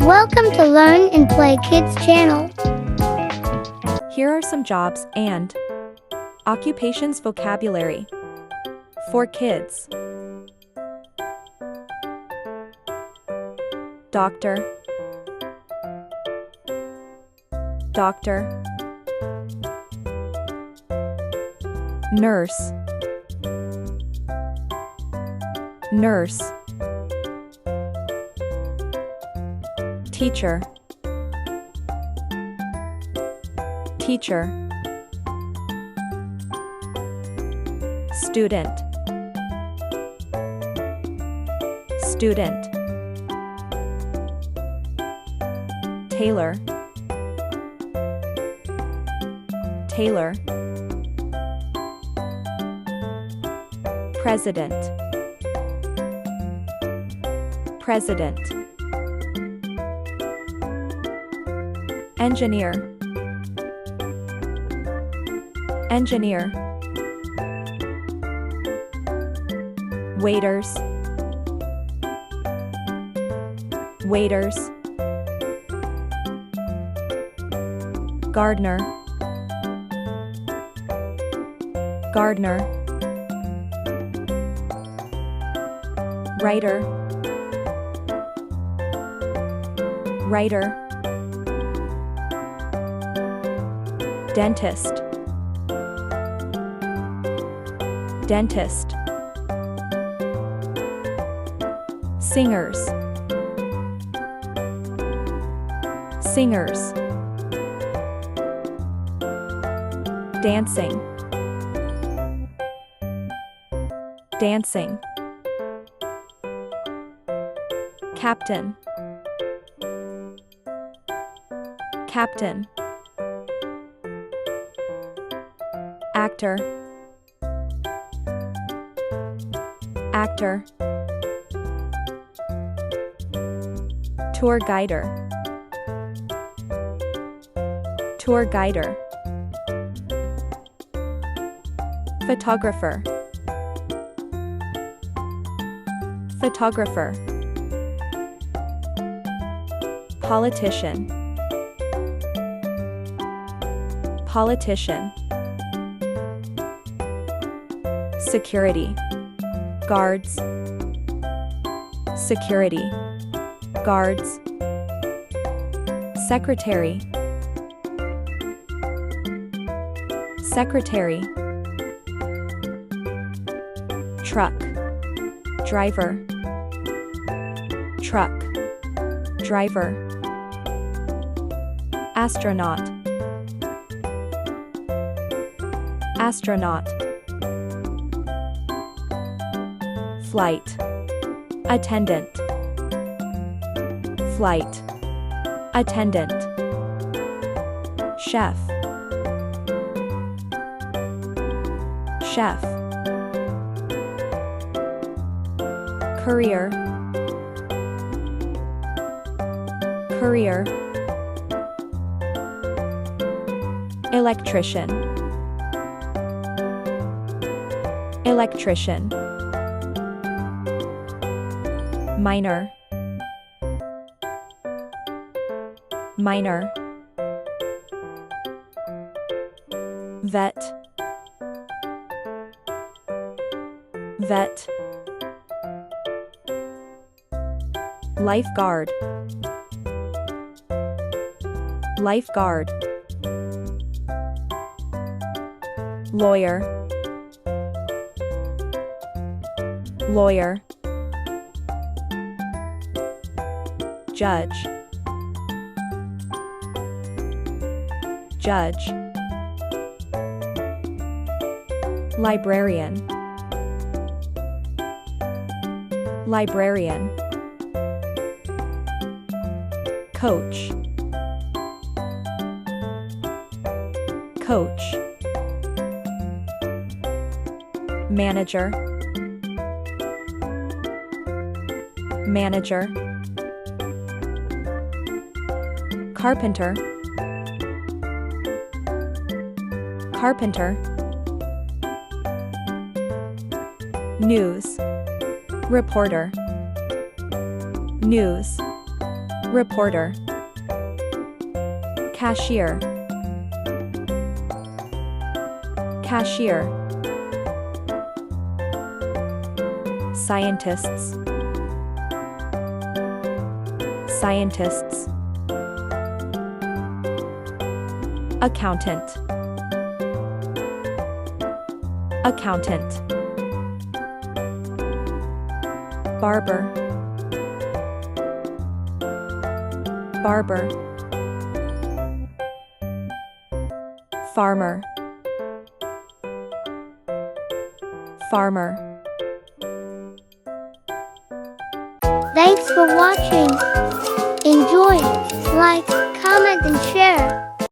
Welcome to Learn and Play Kids channel. Here are some jobs and occupations vocabulary for kids. Doctor, doctor, nurse, nurse, teacher, teacher, student, student, tailor, tailor, president, president, engineer, engineer, waiters, waiters, gardener, gardener, writer, writer, dentist, dentist, singers, singers, dancing, dancing, captain, captain, actor, actor, tour guider, tour guider, photographer, photographer, politician, politician, security, guards, security, guards, secretary, secretary, truck, driver, truck, driver, astronaut, astronaut, flight, attendant, flight, attendant, chef, chef, courier, courier, electrician, electrician, miner, miner, vet, vet, lifeguard, lifeguard, lawyer, lawyer, judge, judge, librarian, librarian, coach, coach, manager, manager, carpenter, carpenter, news, reporter, news, reporter, cashier, cashier, scientists, scientists, accountant, accountant, barber, barber, farmer, farmer. Thanks for watching. Enjoy, like, comment and share.